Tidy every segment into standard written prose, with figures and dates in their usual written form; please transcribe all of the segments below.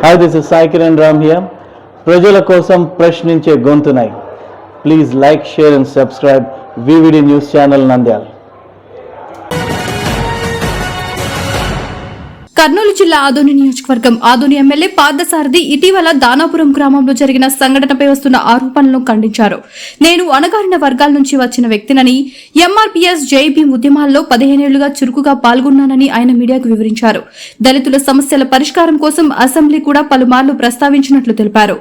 Hi, this is Sai Kiran Ram here. ప్రజల కోసం ప్రశ్నించే గొంతునై. Please like, share and subscribe VVD News Channel Nandyal. Kurnool జిల్లా ఆదోని నియోజకవర్గం Adoni MLA Parthasarathi ఇటీవల దానాపురం గ్రామంలో జరిగిన సంఘటనపై వస్తున్న ఆరోపణలను ఖండించారు. నేను అణగారిన వర్గాల నుంచి వచ్చిన వ్యక్తినని, ఎంఆర్పీఎస్ జేబీ ఉద్యమాల్లో 15 ఏళ్లుగా చురుకుగా పాల్గొన్నానని ఆయన మీడియాకు వివరించారు. దళితుల సమస్యల పరిష్కారం కోసం అసెంబ్లీ కూడా పలుమార్లు ప్రస్తావించినట్లు తెలిపారు.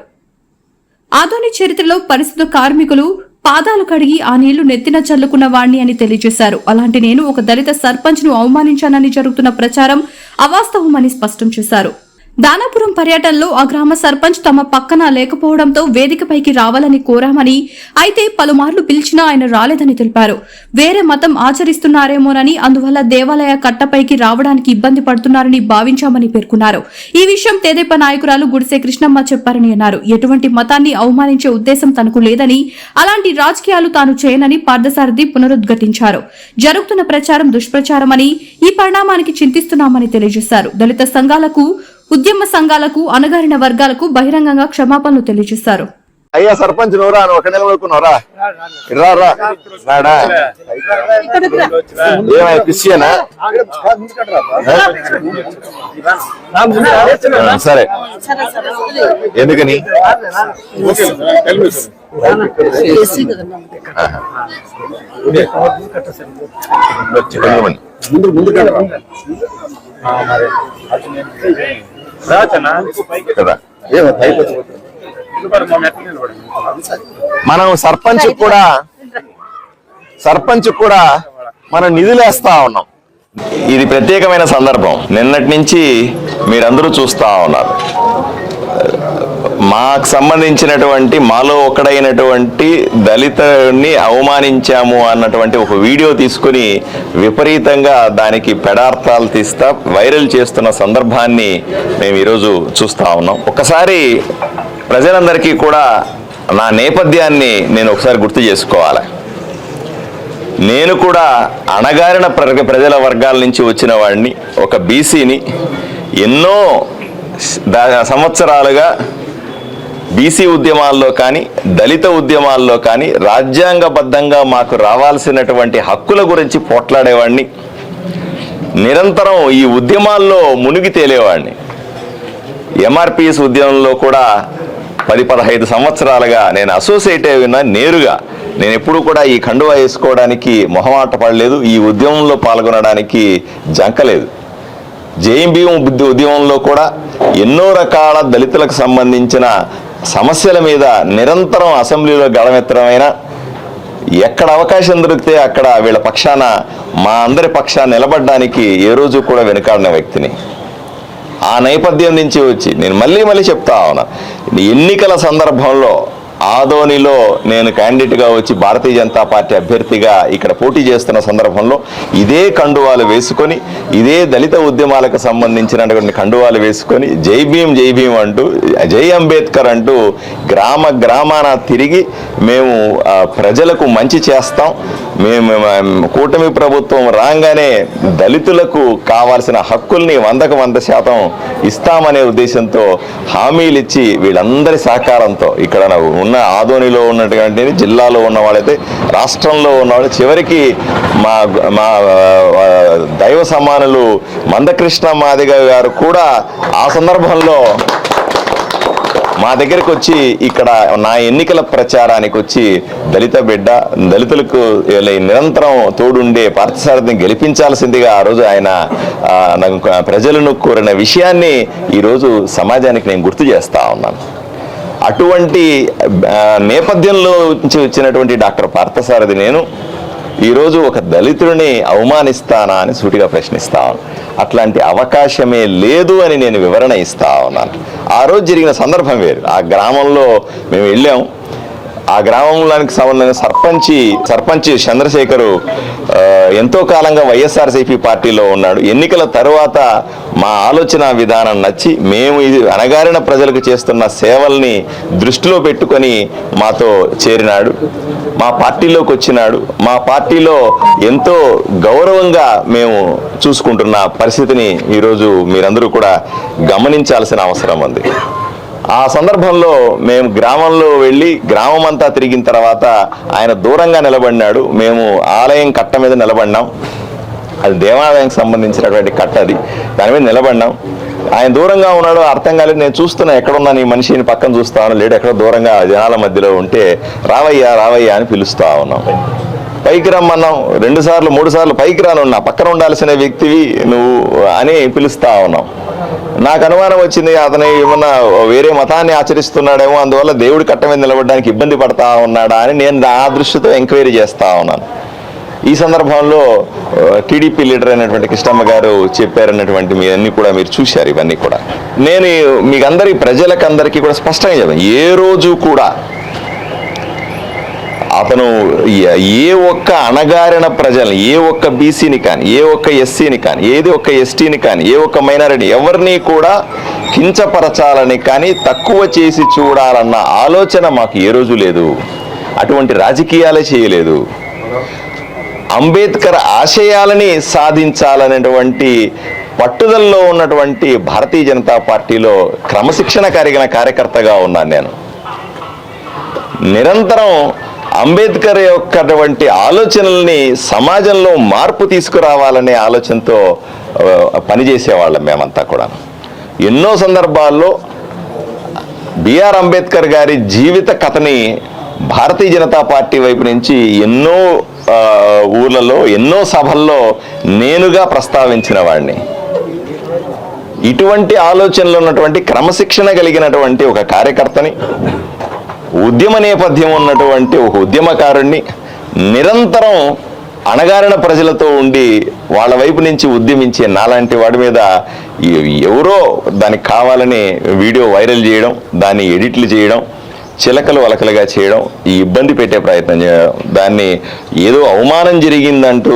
ఆదోని చరిత్రలో పరిశుద్ధ కార్మికులు పాదాలు కడిగి ఆ నీళ్లు నెత్తిన చల్లుకున్న వాణ్ణి అని తెలియజేశారు. అలాంటి నేను ఒక దళిత సర్పంచ్ ను అవమానించానని జరుగుతున్న ప్రచారం అవాస్తవమని స్పష్టం చేశారు. దానాపురం పర్యటనలో ఆ గ్రామ సర్పంచ్ తమ పక్కన లేకపోవడంతో వేదికపైకి రావాలని కోరామని, అయితే పలుమార్లు పిలిచినా ఆయన రాలేదని తెలిపారు. వేరే మతం ఆచరిస్తున్నారేమోనని, అందువల్ల దేవాలయ కట్టపైకి రావడానికి ఇబ్బంది పడుతున్నారని భావించామని పేర్కొన్నారు. ఈ విషయం తెదేపా నాయకురాలు గుడిసె కృష్ణమ్మ చెప్పారని అన్నారు. ఎటువంటి మతాన్ని అవమానించే ఉద్దేశం తనకు లేదని, అలాంటి రాజకీయాలు తాను చేయనని పార్థసారథి పునరుద్ఘాటించారు. జరుగుతున్న ప్రచారం దుష్ప్రచారమని, ఈ పరిణామానికి చింతిస్తున్నామని తెలియజేశారు. దళిత సంఘాలకు, ఉద్యమ సంఘాలకు, అణగారిన వర్గాలకు బహిరంగంగా క్షమాపణలు తెలియజేశారు. అయ్యా సర్పంచ్ నోరా ఒక నిలబడుకున్నారా? ఏమయ్యా క్రిస్టియనా? సరే, ఎందుకని? కదా మనం సర్పంచ్ కూడా మనం నిధులేస్తా ఉన్నాం. ఇది ప్రత్యేకమైన సందర్భం. నిన్నటి నుంచి మీరందరూ చూస్తా ఉన్నారు. మాకు సంబంధించినటువంటి మాలో ఒకడైనటువంటి దళితుడిని అవమానించాము అన్నటువంటి ఒక వీడియో తీసుకుని విపరీతంగా దానికి పెడార్థాలు తీస్తా వైరల్ చేస్తున్న సందర్భాన్ని మేము ఈరోజు చూస్తా ఉన్నాం. ఒకసారి ప్రజలందరికీ కూడా నా నేపథ్యాన్ని నేను ఒకసారి గుర్తు చేసుకోవాలి. నేను కూడా అణగారిన ప్రజల వర్గాల నుంచి వచ్చిన వాడిని, ఒక బీసీని. ఎన్నో సంవత్సరాలుగా బీసీ ఉద్యమాల్లో కానీ, దళిత ఉద్యమాల్లో కానీ రాజ్యాంగబద్ధంగా మాకు రావాల్సినటువంటి హక్కుల గురించి పోట్లాడేవాడిని. నిరంతరం ఈ ఉద్యమాల్లో మునిగి తేలేవాడిని. ఎంఆర్పిఎస్ ఉద్యమంలో కూడా 10-15 సంవత్సరాలుగా నేను అసోసియేట్ అయిన నేరుగా. నేను ఎప్పుడు కూడా ఈ కండువా వేసుకోవడానికి మొహమాట పడలేదు, ఈ ఉద్యమంలో పాల్గొనడానికి జంకలేదు. జేఎంబీఎం ఉద్యమంలో కూడా ఎన్నో రకాల దళితులకు సంబంధించిన సమస్యల మీద నిరంతరం అసెంబ్లీలో గళమెత్తడమైన, ఎక్కడ అవకాశం దొరికితే అక్కడ వీళ్ళ పక్షాన, మా అందరి పక్షాన నిలబడడానికి ఏ రోజు కూడా వెనుకాడిన వ్యక్తిని. ఆ నేపథ్యం నుంచి వచ్చి నేను మళ్ళీ చెప్తా ఉన్నా, ఎన్నికల సందర్భంలో ఆదోనిలో నేను క్యాండిడేట్గా వచ్చి భారతీయ జనతా పార్టీ అభ్యర్థిగా ఇక్కడ పోటీ చేస్తున్న సందర్భంలో ఇదే కండువాలు వేసుకొని, ఇదే దళిత ఉద్యమాలకు సంబంధించినటువంటి కండువాలు వేసుకొని జై భీమ్ అంటూ, జై అంబేద్కర్ అంటూ గ్రామాన తిరిగి మేము ప్రజలకు మంచి చేస్తాం, మేము కూటమి ప్రభుత్వం రాగానే దళితులకు కావాల్సిన హక్కుల్ని 100% ఇస్తామనే ఉద్దేశంతో హామీలు ఇచ్చి వీళ్ళందరి సహకారంతో ఇక్కడ ఉన్న ఆదోనిలో ఉన్నటువంటి జిల్లాలో ఉన్న వాళ్ళైతే రాష్ట్రంలో ఉన్నవాళ్ళు, చివరికి మా దైవ సమానులు మందకృష్ణ మాదిగ గారు కూడా ఆ సందర్భంలో మా దగ్గరికి వచ్చి ఇక్కడ నా ఎన్నికల ప్రచారానికి వచ్చి దళిత బిడ్డ, దళితులకు నిరంతరం తోడుండే పార్థసారథిని గెలిపించాల్సిందిగా ఆ రోజు ఆయన ప్రజలను కోరిన విషయాన్ని ఈరోజు సమాజానికి నేను గుర్తు చేస్తా ఉన్నాను. అటువంటి నేపథ్యంలో నుంచి వచ్చినటువంటి డాక్టర్ పార్థసారథి నేను ఈరోజు ఒక దళితుడిని అవమానిస్తానా అని సూటిగా ప్రశ్నిస్తాను. అట్లాంటి అవకాశమే లేదు అని నేను వివరణ ఇస్తా ఉన్నాను. ఆ రోజు జరిగిన సందర్భం వేరు. ఆ గ్రామంలో మేము వెళ్ళాం. ఆ గ్రామంలోనికి సంబంధించిన సర్పంచ్ చంద్రశేఖరు ఎంతో కాలంగా వైఎస్ఆర్సీపీ పార్టీలో ఉన్నాడు. ఎన్నికల తరువాత మా ఆలోచన విధానం నచ్చి మేము ఇది అణగారిన ప్రజలకు చేస్తున్న సేవల్ని దృష్టిలో పెట్టుకొని మాతో చేరినాడు, మా పార్టీలోకి వచ్చినాడు. మా పార్టీలో ఎంతో గౌరవంగా మేము చూసుకుంటున్న పరిస్థితిని ఈరోజు మీరందరూ కూడా గమనించాల్సిన అవసరం ఉంది. ఆ సందర్భంలో మేము గ్రామంలో వెళ్ళి గ్రామం అంతా తిరిగిన తర్వాత ఆయన దూరంగా నిలబడినాడు. మేము ఆలయం కట్ట మీద నిలబడినాం. అది దేవాలయానికి సంబంధించినటువంటి కట్ట, అది దాని మీద నిలబడినాం. ఆయన దూరంగా ఉన్నాడు, అర్థం కాలేదు. నేను చూస్తున్నా ఎక్కడున్నా నీ మనిషిని పక్కన చూస్తాను, లేడు ఎక్కడో దూరంగా జనాల మధ్యలో ఉంటే రావయ్యా రావయ్యా అని పిలుస్తా ఉన్నాం. పైకి రమ్మన్నాం, 2 సార్లు 3 సార్లు పైకి రానున్నా, పక్కన ఉండాల్సిన వ్యక్తివి నువ్వు అని పిలుస్తా ఉన్నాం. నాకు అనుమానం వచ్చింది, అతను ఏమన్నా వేరే మతాన్ని ఆచరిస్తున్నాడేమో, అందువల్ల దేవుడి కట్ట మీద నిలబడడానికి ఇబ్బంది పడతా ఉన్నాడా అని నేను ఆ దృష్టితో ఎంక్వైరీ చేస్తా ఉన్నాను. ఈ సందర్భంలో టీడీపీ లీడర్ అయినటువంటి కృష్ణమ్మ గారు చెప్పారన్నటువంటి మీ అన్ని కూడా మీరు చూశారు. ఇవన్నీ కూడా నేను మీకు ప్రజలకందరికీ కూడా స్పష్టంగా చెప్పాను. ఏ రోజు కూడా అతను ఏ ఒక్క అణగారిన ప్రజల్ని, ఏ ఒక్క బీసీని కానీ, ఏ ఒక్క ఎస్సీని కానీ, ఏది ఒక్క ఎస్టీని కానీ, ఏ ఒక్క మైనారిటీ ఎవరిని కూడా కించపరచాలని కానీ తక్కువ చేసి చూడాలన్న ఆలోచన మాకు ఏ రోజు లేదు. అటువంటి రాజకీయాలే చేయలేదు. అంబేద్కర్ ఆశయాలని సాధించాలనేటువంటి పట్టుదలలో ఉన్నటువంటి భారతీయ జనతా పార్టీలో క్రమశిక్షణ కలిగిన కార్యకర్తగా ఉన్నాను నేను. నిరంతరం అంబేద్కర్ యొక్కటువంటి ఆలోచనల్ని సమాజంలో మార్పు తీసుకురావాలనే ఆలోచనతో పనిచేసేవాళ్ళం మేమంతా కూడా. ఎన్నో సందర్భాల్లో బిఆర్ అంబేద్కర్ గారి జీవిత కథని భారతీయ జనతా పార్టీ వైపు నుంచి ఎన్నో ఊర్లలో, ఎన్నో సభల్లో నేనుగా ప్రస్తావించిన వాడిని. ఇటువంటి ఆలోచనలు ఉన్నటువంటి క్రమశిక్షణ కలిగినటువంటి ఒక కార్యకర్తని, ఉద్యమ నేపథ్యం ఉన్నటువంటి ఒక ఉద్యమకారుణ్ణి, నిరంతరం అణగారిన ప్రజలతో ఉండి వాళ్ళ వైపు నుంచి ఉద్యమించే నాలాంటి వాడి మీద ఎవరో దానికి కావాలని వీడియో వైరల్ చేయడం, దాన్ని ఎడిట్లు చేయడం, చిలకలు వలకలుగా చేయడం, ఈ ఇబ్బంది పెట్టే ప్రయత్నం చేయడం, దాన్ని ఏదో అవమానం జరిగిందంటూ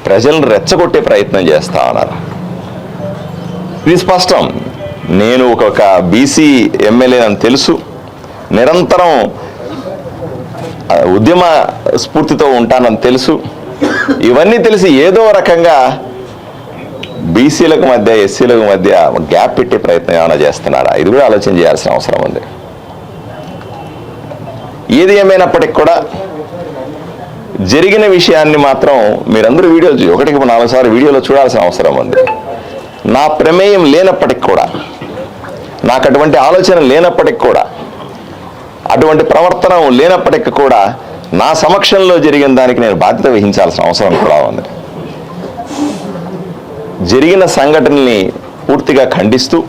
ప్రజలను రెచ్చగొట్టే ప్రయత్నం చేస్తా ఉన్నారు. ఇది స్పష్టం. నేను ఒక బీసీ ఎమ్మెల్యే అని తెలుసు, నిరంతరం ఉద్యమ స్ఫూర్తితో ఉంటానని తెలుసు. ఇవన్నీ తెలిసి ఏదో రకంగా బీసీలకు మధ్య, ఎస్సీలకు మధ్య గ్యాప్ పెట్టే ప్రయత్నం ఏమైనా చేస్తున్నారా? ఇది కూడా ఆలోచన చేయాల్సిన అవసరం ఉంది. ఏది ఏమైనప్పటికి కూడా జరిగిన విషయాన్ని మాత్రం మీరందరూ వీడియో 1-4 సార్లు వీడియోలో చూడాల్సిన అవసరం ఉంది. నా ప్రమేయం లేనప్పటికి కూడా, నాకు అటువంటి ఆలోచన లేనప్పటికి కూడా, అటువంటి ప్రవర్తన లేనప్పటికీ కూడా నా సమక్షంలో జరిగిన దానికి నేను బాధ్యత వహించాల్సిన అవసరం కూడా ఉంది. జరిగిన సంఘటనల్ని పూర్తిగా ఖండిస్తూ,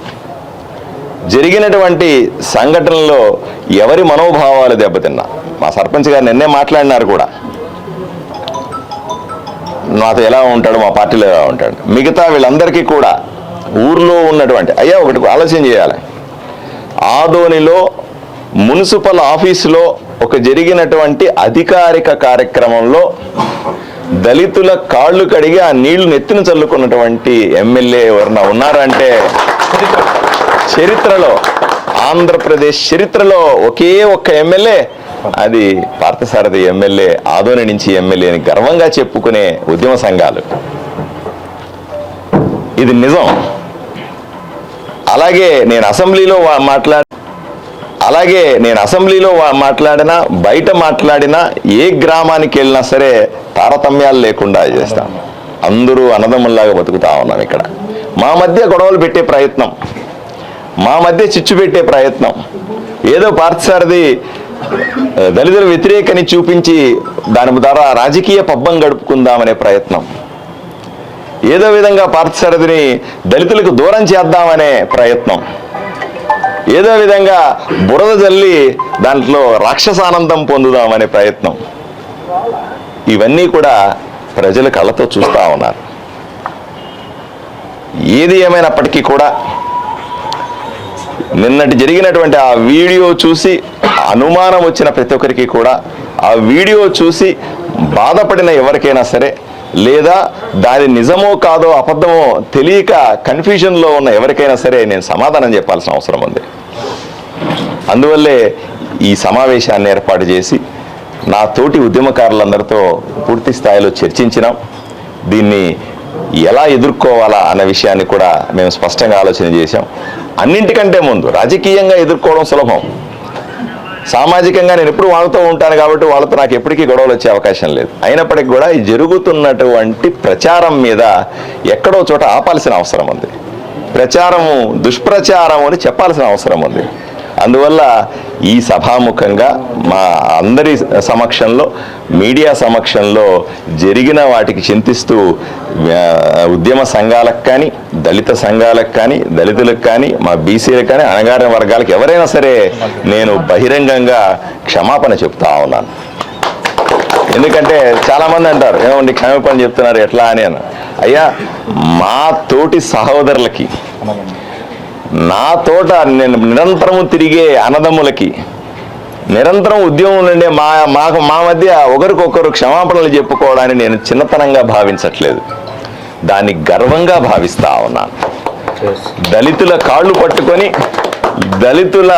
జరిగినటువంటి సంఘటనలో ఎవరి మనోభావాలు దెబ్బతిన్నా, మా సర్పంచ్ గారు నిన్నే మాట్లాడినారు కూడా, నాతో ఎలా ఉంటాడు, మా పార్టీలో ఎలా ఉంటాడు, మిగతా వీళ్ళందరికీ కూడా ఊర్లో ఉన్నటువంటి ఒకటి ఆలోచన చేయాలి. ఆదోనిలో మున్సిపల్ ఆఫీసులో ఒక జరిగినటువంటి అధికారిక కార్యక్రమంలో దళితుల కాళ్ళు కడిగి ఆ నీళ్లు నెత్తిన చల్లుకున్నటువంటి ఎమ్మెల్యే ఎవరన్నా ఉన్నారంటే చరిత్రలో, ఆంధ్రప్రదేశ్ చరిత్రలో ఒకే ఒక్క ఎమ్మెల్యే, అది పార్థసారథి ఎమ్మెల్యే, ఆదోని నుంచి ఎమ్మెల్యే అని గర్వంగా చెప్పుకునే ఉద్యమ సంఘాలు. ఇది నిజం. అలాగే నేను అసెంబ్లీలో మాట్లాడినా, బయట మాట్లాడినా, ఏ గ్రామానికి వెళ్ళినా సరే తారతమ్యాలు లేకుండా చేస్తాం. అందరూ అన్నదమ్ముల్లాగా బతుకుతా ఉన్నాం. ఇక్కడ మా మధ్య గొడవలు పెట్టే ప్రయత్నం, మా మధ్య చిచ్చు పెట్టే ప్రయత్నం, ఏదో పార్థసారథి దళితుల వ్యతిరేకని చూపించి దాని ద్వారా రాజకీయ పబ్బం గడుపుకుందామనే ప్రయత్నం, ఏదో విధంగా పార్థసారథిని దళితులకు దూరం చేద్దామనే ప్రయత్నం, ఏదో విధంగా బురద జల్లి దాంట్లో రాక్షసానందం పొందుదామనే ప్రయత్నం, ఇవన్నీ కూడా ప్రజలు కళ్ళతో చూస్తూ ఉన్నారు. ఏది ఏమైనప్పటికీ కూడా నిన్నటి జరిగినటువంటి ఆ వీడియో చూసి అనుమానం వచ్చిన ప్రతి ఒక్కరికి కూడా ఆ వీడియో చూసి బాధపడిన ఎవరికైనా సరే, లేదా దాని నిజమో కాదో అబద్ధమో తెలియక కన్ఫ్యూజన్లో ఉన్న ఎవరికైనా సరే నేను సమాధానం చెప్పాల్సిన అవసరం ఉంది. అందువల్లే ఈ సమావేశాన్ని ఏర్పాటు చేసి నా తోటి ఉద్యమకారులందరితో పూర్తి స్థాయిలో చర్చించినాం. దీన్ని ఎలా ఎదుర్కోవాలా అన్న విషయాన్ని కూడా మేము స్పష్టంగా ఆలోచన చేశాం. అన్నింటికంటే ముందు రాజకీయంగా ఎదుర్కోవడం సులభం, సామాజికంగా నేను ఎప్పుడు వాళ్ళతో ఉంటాను కాబట్టి వాళ్ళతో నాకు ఎప్పటికీ గొడవలు వచ్చే అవకాశం లేదు. అయినప్పటికీ కూడా ఈ జరుగుతున్నటువంటి ప్రచారం మీద ఎక్కడో చోట ఆపాల్సిన అవసరం ఉంది. ప్రచారము దుష్ప్రచారం అని చెప్పాల్సిన అవసరం ఉంది. అందువల్ల ఈ సభాముఖంగా మా అందరి సమక్షంలో, మీడియా సమక్షంలో జరిగిన వాటికి చింతిస్తూ ఉద్యమ సంఘాలకు కానీ, దళిత సంఘాలకు కానీ, దళితులకు కానీ, మా బీసీలకు కానీ, అణగారిన వర్గాలకు ఎవరైనా సరే నేను బహిరంగంగా క్షమాపణ చెప్తా ఉన్నాను. ఎందుకంటే చాలామంది అంటారు, ఏమండి క్షమాపణ చెప్తున్నారు ఎట్లా అని. అయ్యా, మా తోటి సహోదరులకి, నా తోట నేను నిరంతరము తిరిగే అన్నదమ్ములకి, నిరంతరం ఉద్యమం నుండే మా మధ్య ఒకరికొకరు క్షమాపణలు చెప్పుకోవడాన్ని నేను చిన్నతనంగా భావించట్లేదు, దాన్ని గర్వంగా భావిస్తా ఉన్నాను. దళితుల కాళ్ళు పట్టుకొని, దళితుల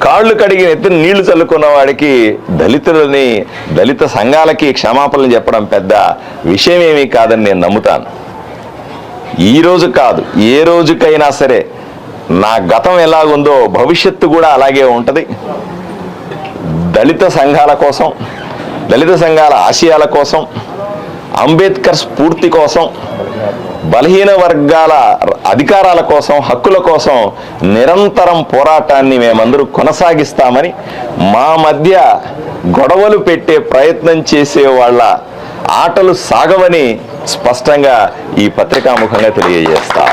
కాళ్ళు కడిగి ఎత్తున నీళ్లు చల్లుకున్న వాడికి దళిత సంఘాలకి క్షమాపణలు చెప్పడం పెద్ద విషయం ఏమీ కాదని నేను నమ్ముతాను. ఈ రోజు కాదు, ఏ రోజుకైనా సరే నా గతం ఎలాగుందో భవిష్యత్తు కూడా అలాగే ఉంటుంది. దళిత సంఘాల కోసం, దళిత సంఘాల ఆశయాల కోసం, అంబేద్కర్ స్ఫూర్తి కోసం, బలహీన వర్గాల అధికారాల కోసం, హక్కుల కోసం నిరంతరం పోరాటాన్ని మేమందరూ కొనసాగిస్తామని, మా మధ్య గొడవలు పెట్టే ప్రయత్నం చేసే వాళ్ళ ఆటలు సాగవని స్పష్టంగా ఈ పత్రికాముఖంగా తెలియజేస్తాం.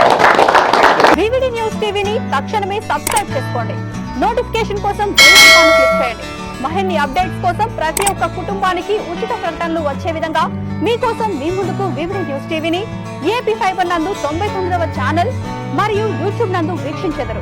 వివిడి న్యూస్ టీవీని తక్షణమే సబ్స్క్రైబ్ చేసుకోండి. నోటిఫికేషన్ కోసం బెల్ ఐకాన్ క్లిక్ చేయండి. మరిన్ని అప్డేట్స్ కోసం ప్రతి ఒక్క కుటుంబానికి ఉచిత ప్రకటనలు వచ్చే విధంగా మీకోసం మీ ముందుకు వివిడి న్యూస్ టీవీని ఏపీ ఫైబర్ నందు 99వ ఛానల్ మరియు యూట్యూబ్ నందు వీక్షించెదరు.